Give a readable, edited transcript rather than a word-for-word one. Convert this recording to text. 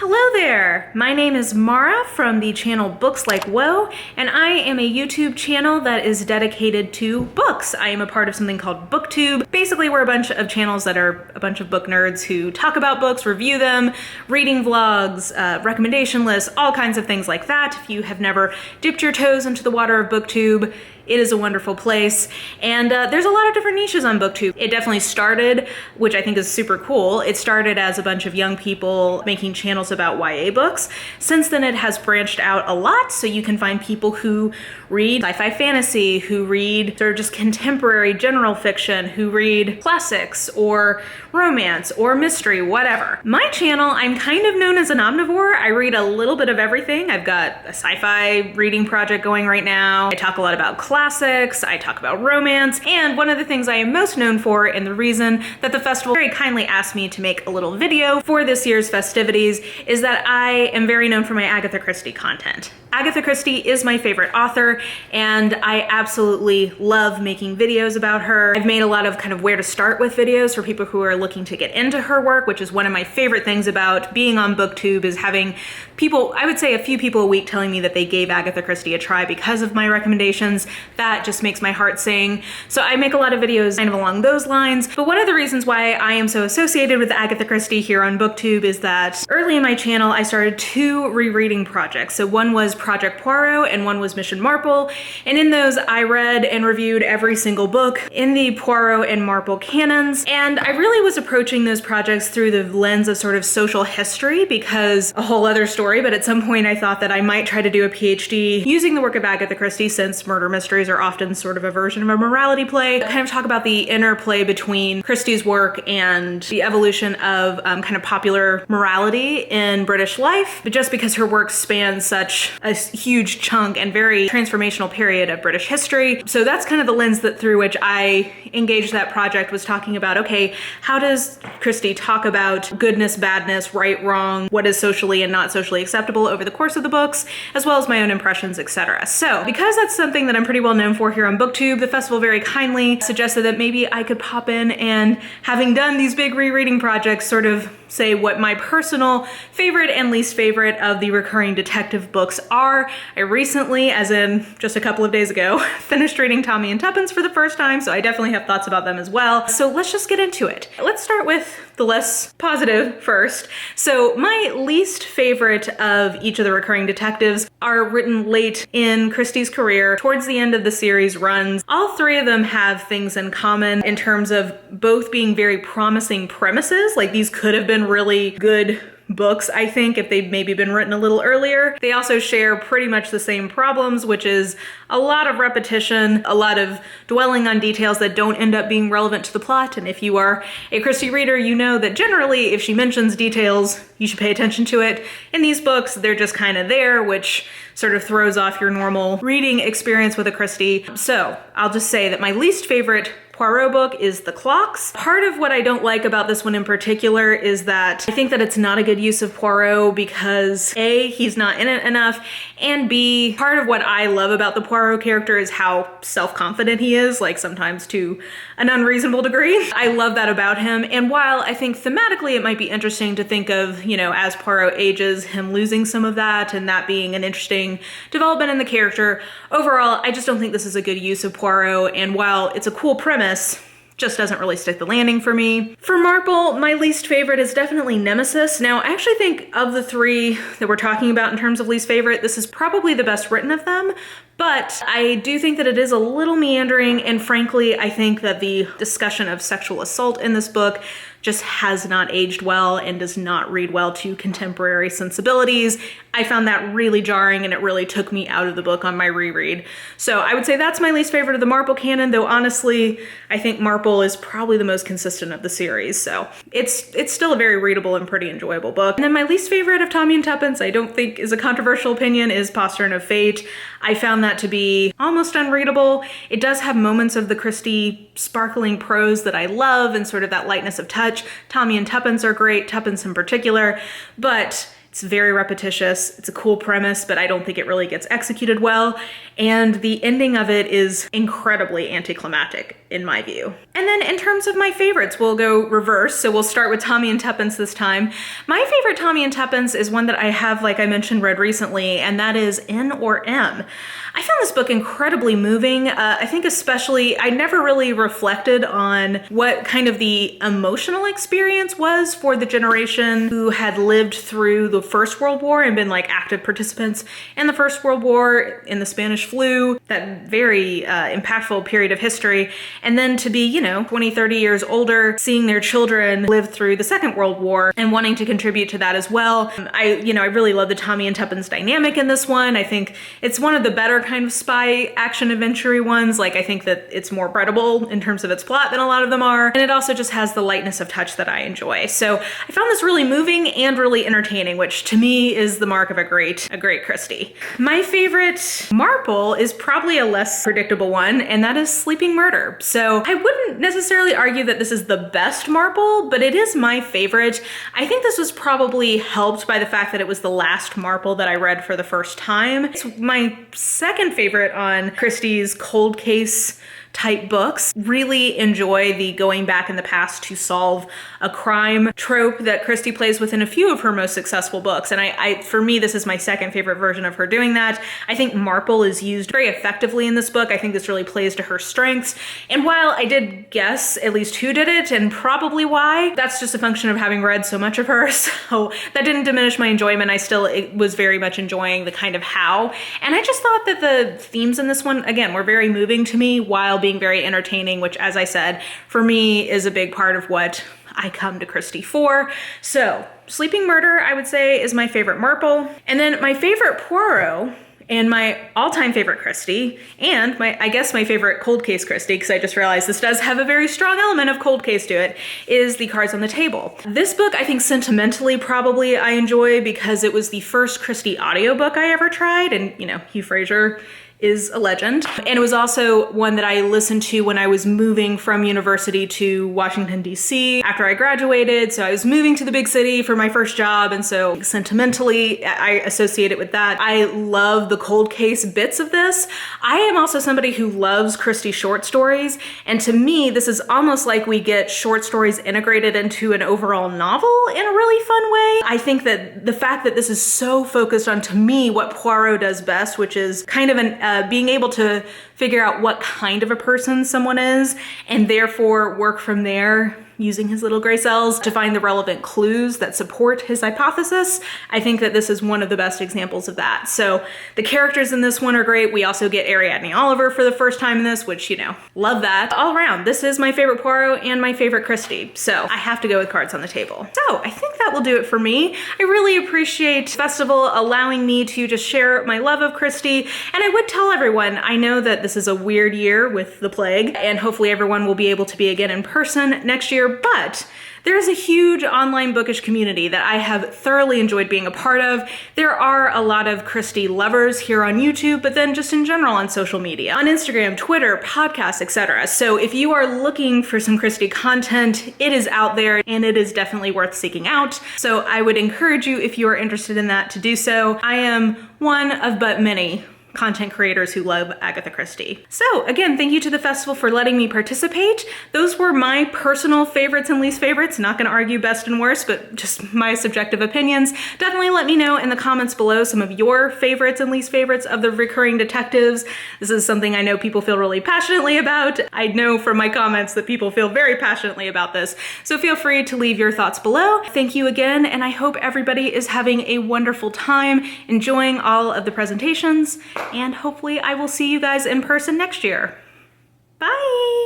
Hello there! My name is Mara from the channel Books Like Whoa, and I am a YouTube channel that is dedicated to books. I am a part of something called Booktube. Basically, we're a bunch of channels that are a bunch of book nerds who talk about books, review them, reading vlogs, recommendation lists, all kinds of things like that. If you have never dipped your toes into the water of Booktube, it is a wonderful place, and there's a lot of different niches on Booktube. It definitely started, which I think is super cool, it started as a bunch of young people making channels about YA books. Since then it has branched out a lot, so you can find people who read sci-fi fantasy, who read sort of just contemporary general fiction, who read classics or romance or mystery, whatever. My channel, I'm kind of known as an omnivore. I read a little bit of everything. I've got a sci-fi reading project going right now. I talk a lot about classics, I talk about romance, and one of the things I am most known for, and the reason that the festival very kindly asked me to make a little video for this year's festivities, is that I am very known for my Agatha Christie content. Agatha Christie is my favorite author, and I absolutely love making videos about her. I've made a lot of kind of where to start with videos for people who are looking to get into her work, which is one of my favorite things about being on Booktube, is having people, I would say a few people a week, telling me that they gave Agatha Christie a try because of my recommendations. That just makes my heart sing. So I make a lot of videos kind of along those lines. But one of the reasons why I am so associated with Agatha Christie here on Booktube is that early in my channel, I started two rereading projects. So one was Project Poirot and one was Mission Marple. And in those, I read and reviewed every single book in the Poirot and Marple canons. And I really was approaching those projects through the lens of sort of social history, because a whole other story, but at some point I thought that I might try to do a PhD using the work of Agatha Christie, since murder mysteries are often sort of a version of a morality play. Kind of talk about the interplay between Christie's work and the evolution of kind of popular morality in British life, but just because her work spans such a huge chunk and very transformational period of British history. So that's kind of the lens that through which I engaged that project, was talking about, okay, how does Christie talk about goodness, badness, right, wrong, what is socially and not socially acceptable over the course of the books, as well as my own impressions, etc. So because that's something that I'm pretty well known for here on Booktube, the festival very kindly suggested that maybe I could pop in and, having done these big rereading projects, sort of say what my personal favorite and least favorite of the recurring detective books are. I recently, as in just a couple of days ago, finished reading Tommy and Tuppence for the first time, so I definitely have thoughts about them as well. So let's just get into it. Let's start with the less positive first. So my least favorite of each of the recurring detectives are written late in Christie's career, towards the end of the series runs. All three of them have things in common in terms of both being very promising premises. Like, these could have been really good books, I think, if they'd maybe been written a little earlier. They also share pretty much the same problems, which is a lot of repetition, a lot of dwelling on details that don't end up being relevant to the plot. And if you are a Christie reader, you know that generally if she mentions details, you should pay attention to it. In these books, they're just kind of there, which sort of throws off your normal reading experience with a Christie. So I'll just say that my least favorite Poirot book is The Clocks. Part of what I don't like about this one in particular is that I think that it's not a good use of Poirot because A, he's not in it enough, and B, part of what I love about the Poirot character is how self-confident he is, like sometimes to an unreasonable degree. I love that about him, and while I think thematically it might be interesting to think of, you know, as Poirot ages, him losing some of that and that being an interesting development in the character, overall I just don't think this is a good use of Poirot, and while it's a cool premise, just doesn't really stick the landing for me. For Marple, my least favorite is definitely Nemesis. Now, I actually think of the three that we're talking about in terms of least favorite, this is probably the best written of them, but I do think that it is a little meandering, and frankly, I think that the discussion of sexual assault in this book just has not aged well and does not read well to contemporary sensibilities. I found that really jarring, and it really took me out of the book on my reread. So I would say that's my least favorite of the Marple canon, though honestly, I think Marple is probably the most consistent of the series. So it's still a very readable and pretty enjoyable book. And then my least favorite of Tommy and Tuppence, I don't think is a controversial opinion, is Postern of Fate. I found that to be almost unreadable. It does have moments of the Christie sparkling prose that I love and sort of that lightness of touch. Tommy and Tuppence are great, Tuppence in particular, but It's very repetitious. It's a cool premise, but I don't think it really gets executed well. And the ending of it is incredibly anticlimactic in my view. And then in terms of my favorites, we'll go reverse. So we'll start with Tommy and Tuppence this time. My favorite Tommy and Tuppence is one that I have, like I mentioned, read recently, and that is N or M. I found this book incredibly moving. I think especially, I never really reflected on what kind of the emotional experience was for the generation who had lived through the First World War and been like active participants in the First World War, in the Spanish flu, that very impactful period of history. And then to be, 20, 30 years older, seeing their children live through the Second World War and wanting to contribute to that as well. I really love the Tommy and Tuppence dynamic in this one. I think it's one of the better kind of spy action adventure-y ones. Like, I think that it's more credible in terms of its plot than a lot of them are. And it also just has the lightness of touch that I enjoy. So I found this really moving and really entertaining, which to me is the mark of a great Christie. My favorite Marple is probably a less predictable one, and that is Sleeping Murder. So I wouldn't necessarily argue that this is the best Marple, but it is my favorite. I think this was probably helped by the fact that it was the last Marple that I read for the first time. It's my second favorite on Christie's cold case type books. Really enjoy the going back in the past to solve a crime trope that Christie plays with in a few of her most successful books. And for me, this is my second favorite version of her doing that. I think Marple is used very effectively in this book. I think this really plays to her strengths. And while I did guess at least who did it and probably why, that's just a function of having read so much of her. So that didn't diminish my enjoyment. I still was very much enjoying the kind of how. And I just thought that the themes in this one, again, were very moving to me while being very entertaining, which, as I said, for me is a big part of what I come to Christie for. So Sleeping Murder, I would say, is my favorite Marple. And then my favorite Poirot and my all-time favorite Christie, and I guess my favorite cold case Christie, because I just realized this does have a very strong element of cold case to it, is The Cards on the Table. This book, I think sentimentally probably I enjoy because it was the first Christie audiobook I ever tried, and Hugh Fraser is a legend. And it was also one that I listened to when I was moving from university to Washington, D.C. after I graduated. So I was moving to the big city for my first job. And so sentimentally, I associate it with that. I love the cold case bits of this. I am also somebody who loves Christie short stories. And to me, this is almost like we get short stories integrated into an overall novel in a really fun way. I think that the fact that this is so focused on, to me, what Poirot does best, which is kind of being able to figure out what kind of a person someone is and therefore work from there using his little gray cells to find the relevant clues that support his hypothesis. I think that this is one of the best examples of that. So the characters in this one are great. We also get Ariadne Oliver for the first time in this, which, love that. All around, this is my favorite Poirot and my favorite Christie. So I have to go with Cards on the Table. So I think that will do it for me. I really appreciate Festival allowing me to just share my love of Christie. And I would tell everyone, I know that this is a weird year with the plague, and hopefully everyone will be able to be again in person next year, but there is a huge online bookish community that I have thoroughly enjoyed being a part of. There are a lot of Christie lovers here on YouTube, but then just in general on social media, on Instagram, Twitter, podcasts, etc. So if you are looking for some Christie content, it is out there and it is definitely worth seeking out. So I would encourage you, if you are interested in that, to do so. I am one of but many content creators who love Agatha Christie. So again, thank you to the festival for letting me participate. Those were my personal favorites and least favorites. Not gonna argue best and worst, but just my subjective opinions. Definitely let me know in the comments below some of your favorites and least favorites of the recurring detectives. This is something I know people feel really passionately about. I know from my comments that people feel very passionately about this. So feel free to leave your thoughts below. Thank you again, and I hope everybody is having a wonderful time enjoying all of the presentations. And hopefully I will see you guys in person next year. Bye!